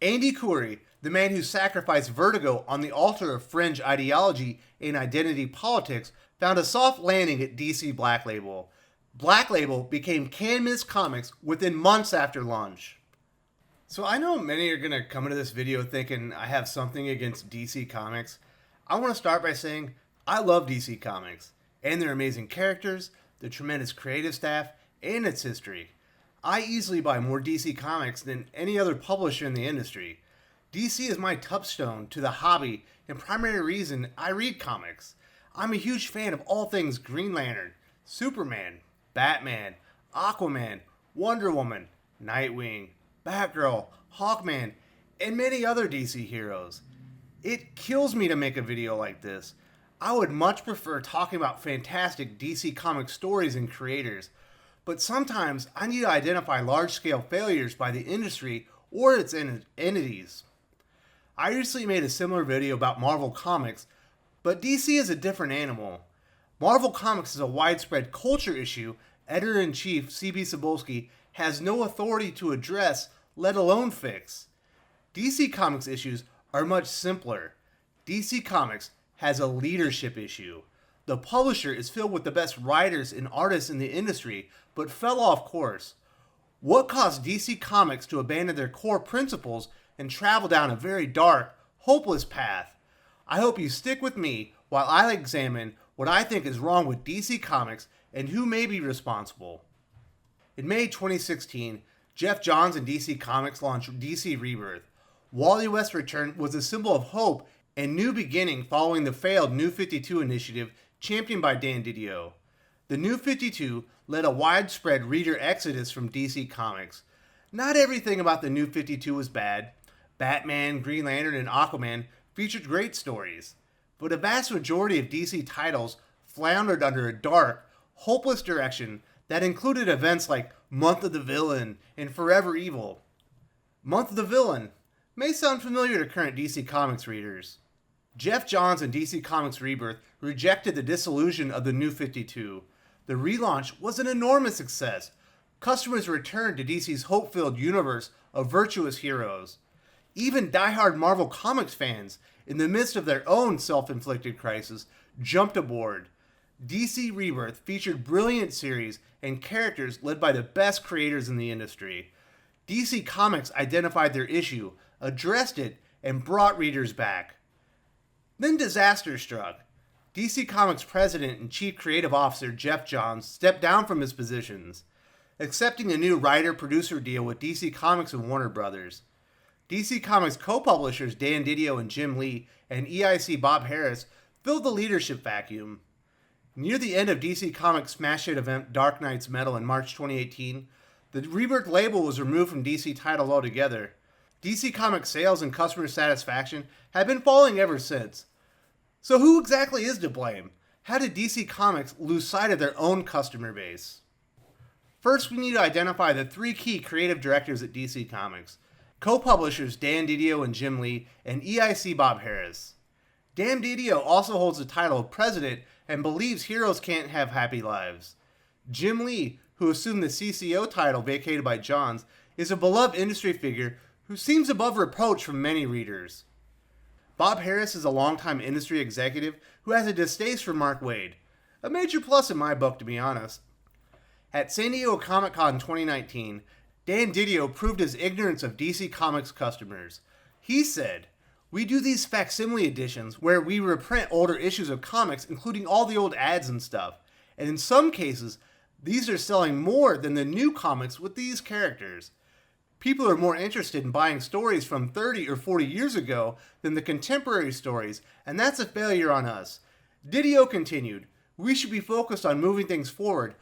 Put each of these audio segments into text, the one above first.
Andy Coury, the man who sacrificed Vertigo on the altar of fringe ideology and identity politics, found a soft landing at DC Black Label. Black Label became Canvas Comics within months after launch. So I know many are going to come into this video thinking I have something against DC Comics. I want to start by saying I love DC Comics and their amazing characters, the tremendous creative staff, and its history. I easily buy more DC Comics than any other publisher in the industry. DC is my touchstone to the hobby and primary reason I read comics. I'm a huge fan of all things Green Lantern, Superman, Batman, Aquaman, Wonder Woman, Nightwing, Batgirl, Hawkman, and many other DC heroes. It kills me to make a video like this. I would much prefer talking about fantastic DC comic stories and creators, but sometimes I need to identify large-scale failures by the industry or its entities. I recently made a similar video about Marvel Comics, but DC is a different animal. Marvel Comics is a widespread culture issue Editor-in-Chief C.B. Cebulski has no authority to address, let alone fix. DC Comics issues are much simpler. DC Comics has a leadership issue. The publisher is filled with the best writers and artists in the industry, but fell off course. What caused DC Comics to abandon their core principles and travel down a very dark, hopeless path? I hope you stick with me while I examine what I think is wrong with DC Comics and who may be responsible. In May 2016, Geoff Johns and DC Comics launched DC Rebirth. Wally West's return was a symbol of hope and new beginning following the failed New 52 initiative championed by Dan DiDio. The New 52 led a widespread reader exodus from DC Comics. Not everything about the New 52 was bad. Batman, Green Lantern, and Aquaman featured great stories, but a vast majority of DC titles floundered under a dark, hopeless direction that included events like Month of the Villain and Forever Evil. Month of the Villain may sound familiar to current DC Comics readers. Geoff Johns and DC Comics Rebirth rejected the dissolution of the New 52. The relaunch was an enormous success. Customers returned to DC's hope-filled universe of virtuous heroes. Even diehard Marvel Comics fans, in the midst of their own self-inflicted crisis, jumped aboard. DC Rebirth featured brilliant series and characters led by the best creators in the industry. DC Comics identified their issue, addressed it, and brought readers back. Then disaster struck. DC Comics president and chief creative officer Geoff Johns stepped down from his positions, accepting a new writer-producer deal with DC Comics and Warner Brothers. DC Comics co-publishers Dan DiDio and Jim Lee and EIC Bob Harras filled the leadership vacuum. Near the end of DC Comics' smash hit event Dark Knight's Metal in March 2018, the Rebirth label was removed from DC titles altogether. DC Comics sales and customer satisfaction have been falling ever since. So who exactly is to blame? How did DC Comics lose sight of their own customer base? First, we need to identify the three key creative directors at DC Comics: co-publishers Dan DiDio and Jim Lee, and EIC Bob Harras. Dan DiDio also holds the title of president and believes heroes can't have happy lives. Jim Lee, who assumed the CCO title vacated by Johns, is a beloved industry figure who seems above reproach from many readers. Bob Harras is a longtime industry executive who has a distaste for Mark Waid. A major plus in my book, to be honest. At San Diego Comic-Con 2019, Dan DiDio proved his ignorance of DC Comics customers. He said, "We do these facsimile editions where we reprint older issues of comics, including all the old ads and stuff. And in some cases, these are selling more than the new comics with these characters. People are more interested in buying stories from 30 or 40 years ago than the contemporary stories, and that's a failure on us." DiDio continued, "We should be focused on moving things forward,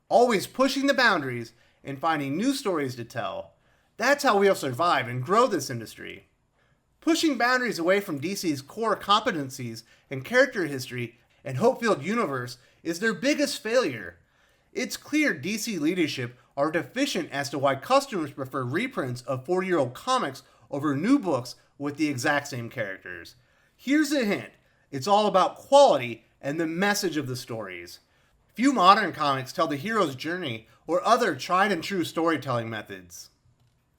always pushing the boundaries and finding new stories to tell. That's how we'll survive and grow this industry." Pushing boundaries away from DC's core competencies and character history and hope-filled universe is their biggest failure. It's clear DC leadership are deficient as to why customers prefer reprints of 40-year-old comics over new books with the exact same characters. Here's a hint: it's all about quality and the message of the stories. Few modern comics tell the hero's journey or other tried and true storytelling methods.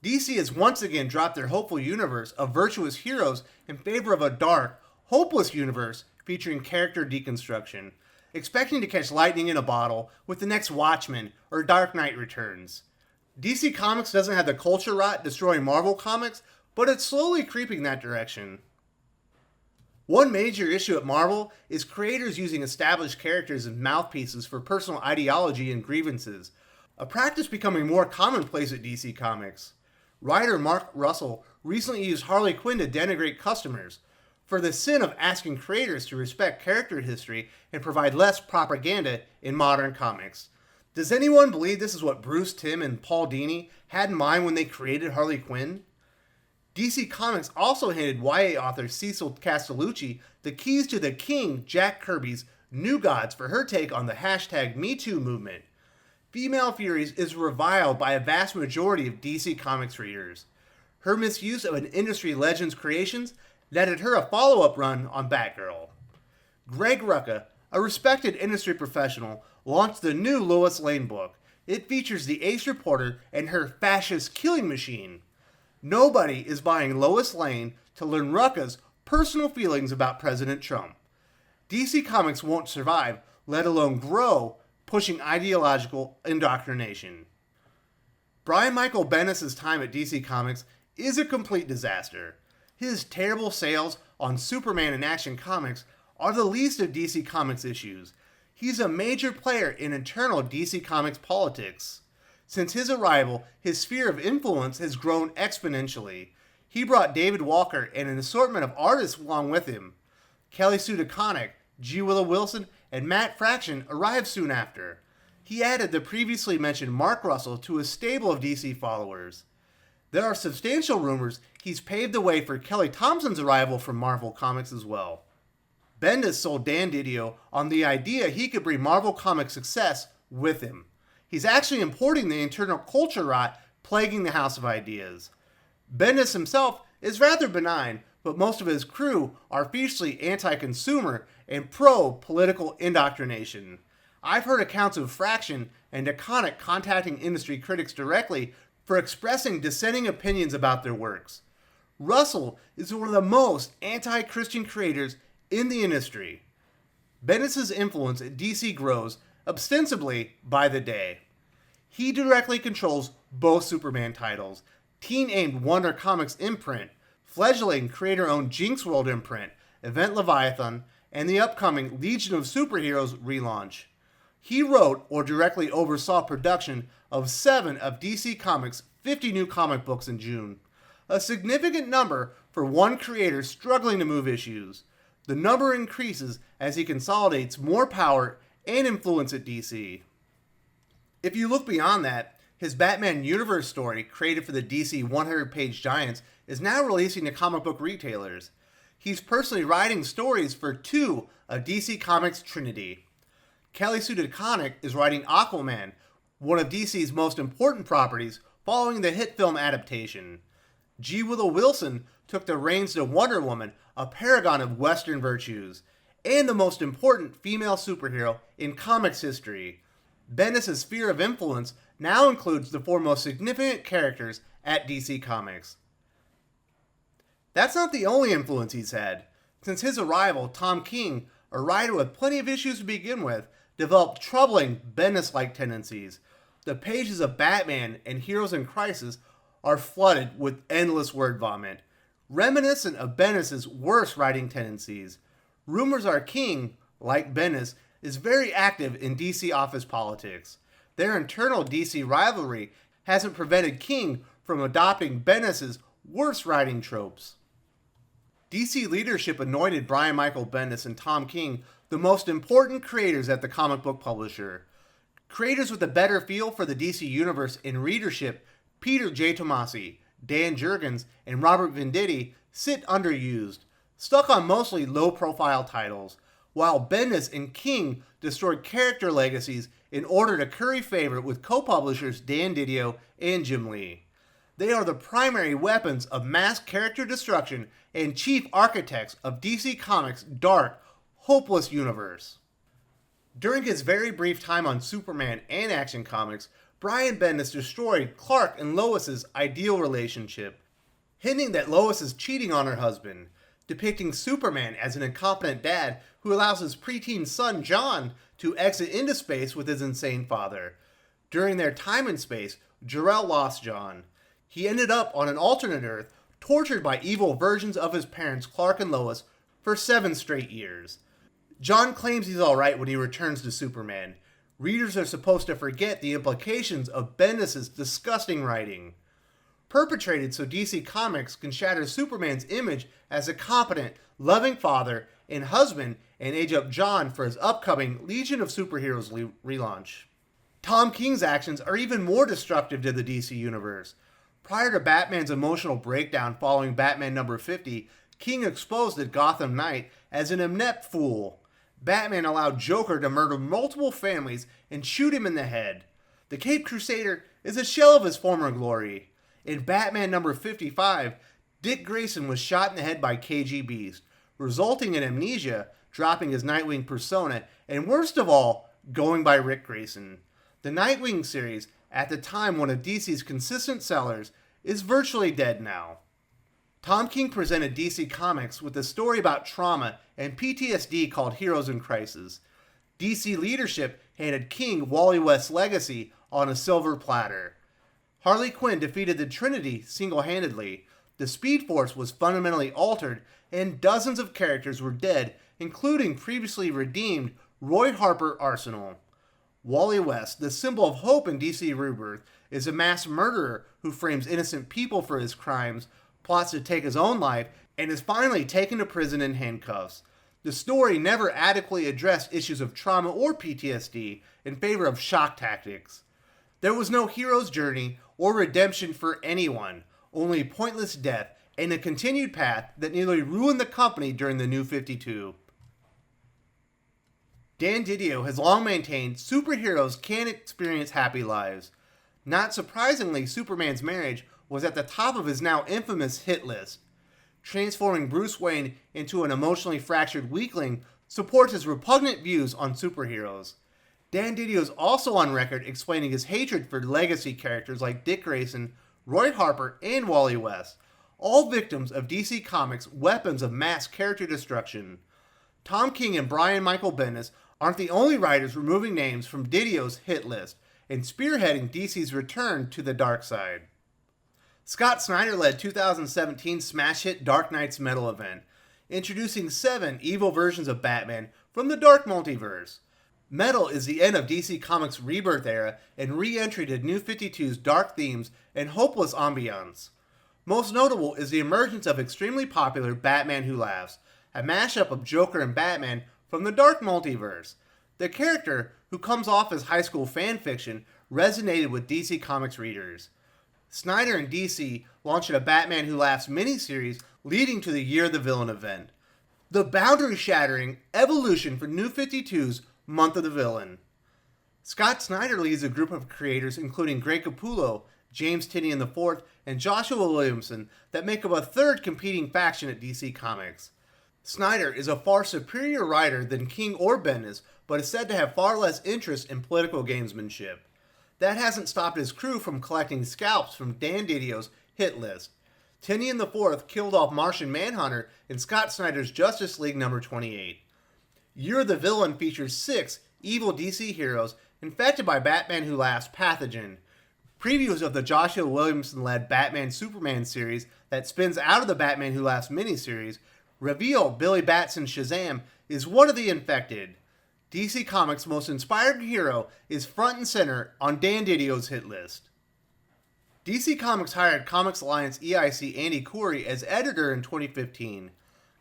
DC has once again dropped their hopeful universe of virtuous heroes in favor of a dark, hopeless universe featuring character deconstruction, expecting to catch lightning in a bottle with the next Watchmen or Dark Knight Returns. DC Comics doesn't have the culture rot destroying Marvel Comics, but it's slowly creeping that direction. One major issue at Marvel is creators using established characters as mouthpieces for personal ideology and grievances, a practice becoming more commonplace at DC Comics. Writer Mark Russell recently used Harley Quinn to denigrate customers for the sin of asking creators to respect character history and provide less propaganda in modern comics. Does anyone believe this is what Bruce Timm and Paul Dini had in mind when they created Harley Quinn? DC Comics also handed YA author Cecil Castellucci the keys to the King Jack Kirby's New Gods for her take on the hashtag #MeToo movement. Female Furies is reviled by a vast majority of DC Comics readers. Her misuse of an industry legend's creations netted her a follow-up run on Batgirl. Greg Rucka, a respected industry professional, launched the new Lois Lane book. It features the ace reporter and her fascist killing machine. Nobody is buying Lois Lane to learn Rucka's personal feelings about President Trump. DC Comics won't survive, let alone grow, pushing ideological indoctrination. Brian Michael Bendis' time at DC Comics is a complete disaster. His terrible sales on Superman and Action Comics are the least of DC Comics' issues. He's a major player in internal DC Comics politics. Since his arrival, his sphere of influence has grown exponentially. He brought David Walker and an assortment of artists along with him. Kelly Sue DeConnick, G. Willow Wilson, and Matt Fraction arrived soon after. He added the previously mentioned Mark Russell to a stable of DC followers. There are substantial rumors he's paved the way for Kelly Thompson's arrival from Marvel Comics as well. Bendis sold Dan DiDio on the idea he could bring Marvel Comics success with him. He's actually importing the internal culture rot plaguing the House of Ideas. Bendis himself is rather benign, but most of his crew are fiercely anti-consumer and pro-political indoctrination. I've heard accounts of Fraction and DeConnick contacting industry critics directly for expressing dissenting opinions about their works. Russell is one of the most anti-Christian creators in the industry. Bendis' influence at DC grows ostensibly by the day. He directly controls both Superman titles, teen-aimed Wonder Comics imprint, fledgling creator-owned Jinx World imprint, Event Leviathan, and the upcoming Legion of Superheroes relaunch. He wrote or directly oversaw production of 7 of DC Comics' 50 new comic books in June, a significant number for one creator struggling to move issues. The number increases as he consolidates more power and influence at DC. If you look beyond that, his Batman Universe story, created for the DC 100-page giants, is now releasing to comic book retailers. He's personally writing stories for 2 of DC Comics' Trinity. Kelly Sue DeConnick is writing Aquaman, one of DC's most important properties, following the hit film adaptation. G. Willow Wilson took the reins to Wonder Woman, a paragon of Western virtues, and the most important female superhero in comics history. Bendis' sphere of influence now includes the 4 most significant characters at DC Comics. That's not the only influence he's had. Since his arrival, Tom King, a writer with plenty of issues to begin with, developed troubling Bendis-like tendencies. The pages of Batman and Heroes in Crisis are flooded with endless word vomit, reminiscent of Bendis' worst writing tendencies. Rumors are King, like Bendis, is very active in DC office politics. Their internal DC rivalry hasn't prevented King from adopting Bendis' worst writing tropes. DC leadership anointed Brian Michael Bendis and Tom King the most important creators at the comic book publisher. Creators with a better feel for the DC universe and readership, Peter J. Tomasi, Dan Jurgens, and Robert Venditti, sit underused, stuck on mostly low-profile titles, while Bendis and King destroyed character legacies in order to curry favor with co-publishers Dan DiDio and Jim Lee. They are the primary weapons of mass character destruction and chief architects of DC Comics' dark, hopeless universe. During his very brief time on Superman and Action Comics, Brian Bendis destroyed Clark and Lois's ideal relationship, hinting that Lois is cheating on her husband, depicting Superman as an incompetent dad who allows his preteen son John to exit into space with his insane father. During their time in space, Jor-El lost John. He ended up on an alternate Earth, tortured by evil versions of his parents Clark and Lois for 7 straight years. John claims he's alright when he returns to Superman. Readers are supposed to forget the implications of Bendis' disgusting writing. Perpetrated so DC Comics can shatter Superman's image as a competent, loving father and husband and age up John for his upcoming Legion of Superheroes relaunch. Tom King's actions are even more destructive to the DC Universe. Prior to Batman's emotional breakdown following Batman number 50, King exposed the Gotham Knight as an inept fool. Batman allowed Joker to murder multiple families and shoot him in the head. The Caped Crusader is a shell of his former glory. In Batman number 55, Dick Grayson was shot in the head by KG Beast, resulting in amnesia, dropping his Nightwing persona, and worst of all, going by Rick Grayson. The Nightwing series, at the time one of DC's consistent sellers, is virtually dead now. Tom King presented DC Comics with a story about trauma and PTSD called Heroes in Crisis. DC leadership handed King Wally West's legacy on a silver platter. Harley Quinn defeated the Trinity single-handedly, the Speed Force was fundamentally altered, and dozens of characters were dead, including previously redeemed Roy Harper Arsenal. Wally West, the symbol of hope in DC Rebirth, is a mass murderer who frames innocent people for his crimes, plots to take his own life, and is finally taken to prison in handcuffs. The story never adequately addressed issues of trauma or PTSD in favor of shock tactics. There was no hero's journey or redemption for anyone, only pointless death and a continued path that nearly ruined the company during the New 52. Dan DiDio has long maintained superheroes can't experience happy lives. Not surprisingly, Superman's marriage was at the top of his now infamous hit list. Transforming Bruce Wayne into an emotionally fractured weakling supports his repugnant views on superheroes. Dan DiDio is also on record explaining his hatred for legacy characters like Dick Grayson, Roy Harper, and Wally West, all victims of DC Comics' weapons of mass character destruction. Tom King and Brian Michael Bendis aren't the only writers removing names from DiDio's hit list and spearheading DC's return to the dark side. Scott Snyder led 2017 smash hit Dark Knight's Metal event, introducing 7 evil versions of Batman from the Dark Multiverse. Metal is the end of DC Comics' Rebirth era and re-entry to New 52's dark themes and hopeless ambiance. Most notable is the emergence of extremely popular Batman Who Laughs, a mashup of Joker and Batman from the Dark Multiverse. The character, who comes off as high school fan fiction, resonated with DC Comics readers. Snyder and DC launched a Batman Who Laughs miniseries leading to the Year of the Villain event. The boundary-shattering evolution for New 52's Month of the Villain. Scott Snyder leads a group of creators including Greg Capullo, James Tynion IV, and Joshua Williamson that make up a third competing faction at DC Comics. Snyder is a far superior writer than King or Bendis, but is said to have far less interest in political gamesmanship. That hasn't stopped his crew from collecting scalps from Dan DiDio's hit list. Tynion IV killed off Martian Manhunter in Scott Snyder's Justice League number 28. Year of the Villain features 6 evil DC heroes infected by Batman Who Laughs pathogen. Previews of the Joshua Williamson-led Batman-Superman series that spins out of the Batman Who Laughs miniseries reveal Billy Batson's Shazam is one of the infected. DC Comics' most inspired hero is front and center on Dan DiDio's hit list. DC Comics hired Comics Alliance EIC Andy Coury as editor in 2015.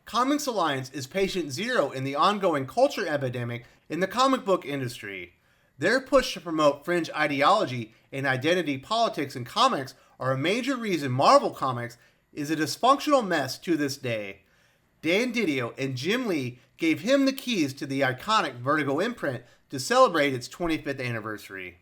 Comics Alliance is patient zero in the ongoing culture epidemic in the comic book industry. Their push to promote fringe ideology and identity politics in comics are a major reason Marvel Comics is a dysfunctional mess to this day. Dan DiDio and Jim Lee gave him the keys to the iconic Vertigo imprint to celebrate its 25th anniversary.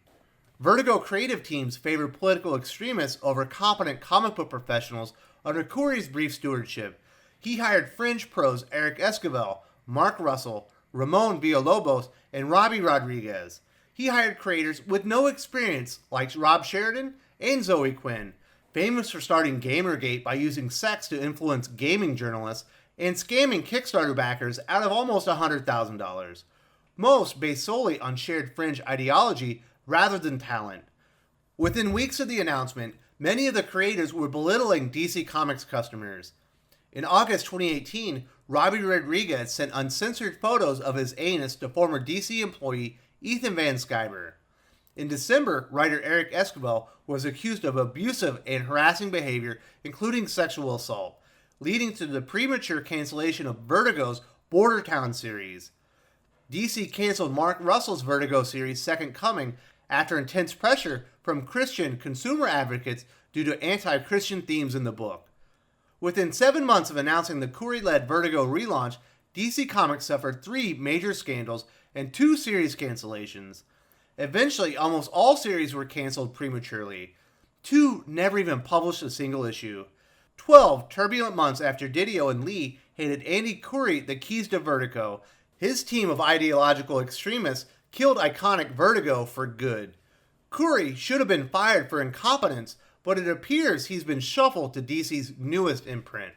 Vertigo creative teams favor political extremists over competent comic book professionals under Coury's brief stewardship. He hired fringe pros Eric Esquivel, Mark Russell, Ramon Villalobos, and Robbie Rodriguez. he hired creators with no experience like Rob Sheridan and Zoe Quinn, famous for starting Gamergate by using sex to influence gaming journalists and scamming Kickstarter backers out of almost $100,000. Most based solely on shared fringe ideology rather than talent. Within weeks of the announcement, many of the creators were belittling DC Comics customers. In August 2018, Robbie Rodriguez sent uncensored photos of his anus to former DC employee Ethan Van Sciver. In December, writer Eric Esquivel was accused of abusive and harassing behavior, including sexual assault, leading to the premature cancellation of Vertigo's Bordertown series. DC canceled Mark Russell's Vertigo series Second Coming after intense pressure from Christian consumer advocates due to anti-Christian themes in the book. Within 7 months of announcing the Curry-led Vertigo relaunch, DC Comics suffered 3 major scandals and 2 series cancellations. Eventually, almost all series were canceled prematurely. 2 never even published a single issue. 12 turbulent months after DiDio and Lee handed Andy Curry the keys to Vertigo, his team of ideological extremists killed iconic Vertigo for good. Curry should have been fired for incompetence, but it appears he's been shuffled to DC's newest imprint.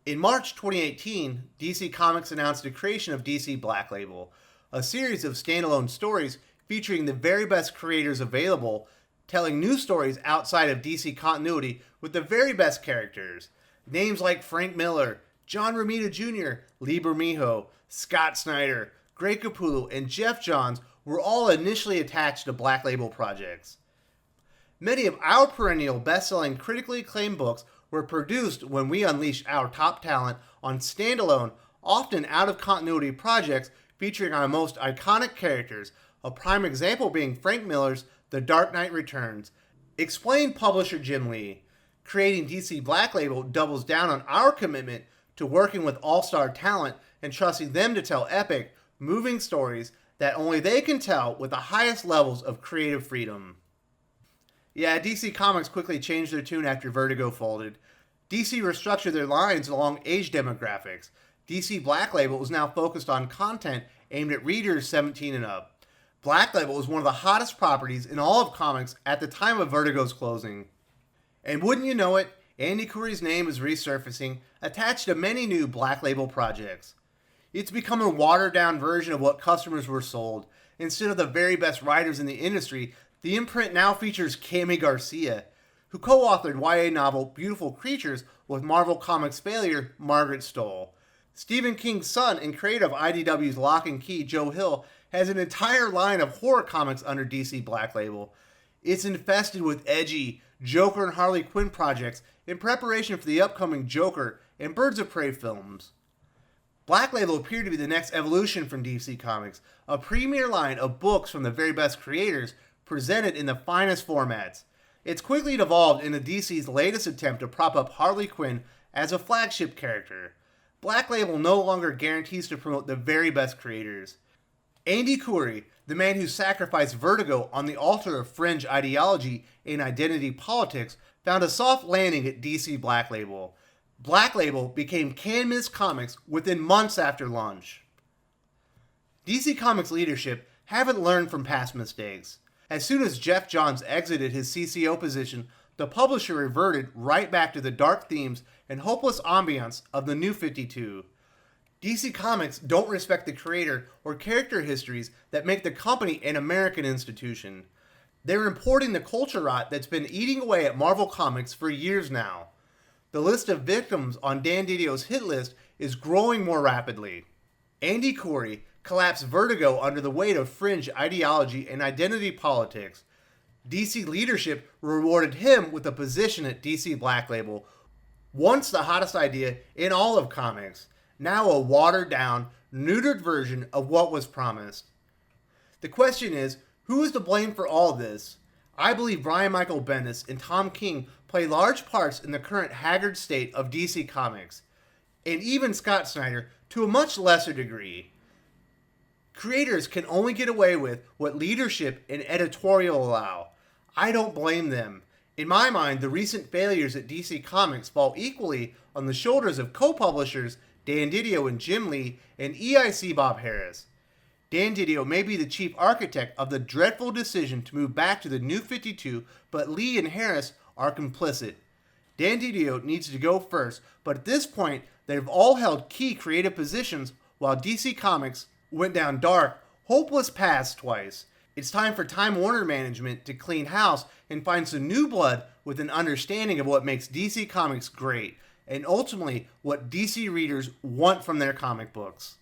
In March 2018, DC Comics announced the creation of DC Black Label, a series of standalone stories featuring the very best creators available, telling new stories outside of DC continuity with the very best characters. Names like Frank Miller, John Romita Jr., Lee Bermejo, Scott Snyder, Greg Capullo, and Geoff Johns were all initially attached to Black Label projects. Many of our perennial best-selling, critically acclaimed books were produced when we unleashed our top talent on standalone, often out-of-continuity projects featuring our most iconic characters, a prime example being Frank Miller's The Dark Knight Returns. Explained publisher Jim Lee. Creating DC Black Label doubles down on our commitment to working with all-star talent and trusting them to tell epic, moving stories that only they can tell with the highest levels of creative freedom. Yeah, DC Comics quickly changed their tune after Vertigo folded. DC restructured their lines along age demographics. DC Black Label is now focused on content aimed at readers 17 and up. Black Label is one of the hottest properties in all of comics at the time of Vertigo's closing. And wouldn't you know it, Andy Curry's name is resurfacing, attached to many new Black Label projects. It's become a watered-down version of what customers were sold. Instead of the very best writers in the industry, the imprint now features Cami Garcia, who co-authored YA novel Beautiful Creatures with Marvel Comics failure Margaret Stoll. Stephen King's son and creator of IDW's Lock and Key, Joe Hill, has an entire line of horror comics under DC Black Label. It's infested with edgy Joker and Harley Quinn projects in preparation for the upcoming Joker and Birds of Prey films. Black Label appeared to be the next evolution from DC Comics, a premier line of books from the very best creators presented in the finest formats. It's quickly evolved into DC's latest attempt to prop up Harley Quinn as a flagship character. Black Label no longer guarantees to promote the very best creators. Andy Curry, the man who sacrificed Vertigo on the altar of fringe ideology and identity politics, found a soft landing at DC Black Label. Black Label became Canvas Comics within months after launch. DC Comics leadership haven't learned from past mistakes. As soon as Geoff Johns exited his CCO position, the publisher reverted right back to the dark themes and hopeless ambiance of the New 52. DC Comics don't respect the creator or character histories that make the company an American institution. They're importing the culture rot that's been eating away at Marvel Comics for years now. The list of victims on Dan DiDio's hit list is growing more rapidly. Andy Curry collapsed Vertigo under the weight of fringe ideology and identity politics. DC leadership rewarded him with a position at DC Black Label, once the hottest idea in all of comics, now a watered-down, neutered version of what was promised. The question is, who is to blame for all this? I believe Brian Michael Bendis and Tom King play large parts in the current haggard state of DC Comics, and even Scott Snyder to a much lesser degree. Creators can only get away with what leadership and editorial allow. I don't blame them. In my mind, the recent failures at DC Comics fall equally on the shoulders of co-publishers Dan DiDio and Jim Lee and EIC Bob Harras. Dan DiDio may be the chief architect of the dreadful decision to move back to the New 52, but Lee and Harras are complicit. Dan DiDio needs to go first, but at this point, they've all held key creative positions while DC Comics went down dark, hopeless paths twice. It's time for Time Warner management to clean house and find some new blood with an understanding of what makes DC Comics great, and ultimately what DC readers want from their comic books.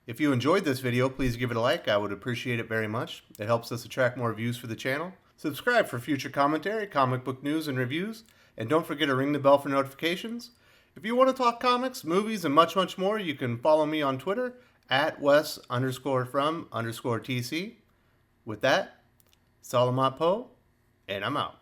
If you enjoyed this video, please give it a like. I would appreciate it very much. It helps us attract more views for the channel. Subscribe for future commentary, comic book news, and reviews. And don't forget to ring the bell for notifications. If you want to talk comics, movies, and much, much more, you can follow me on Twitter at Wes_from_TC. With that, Salamat Po, and I'm out.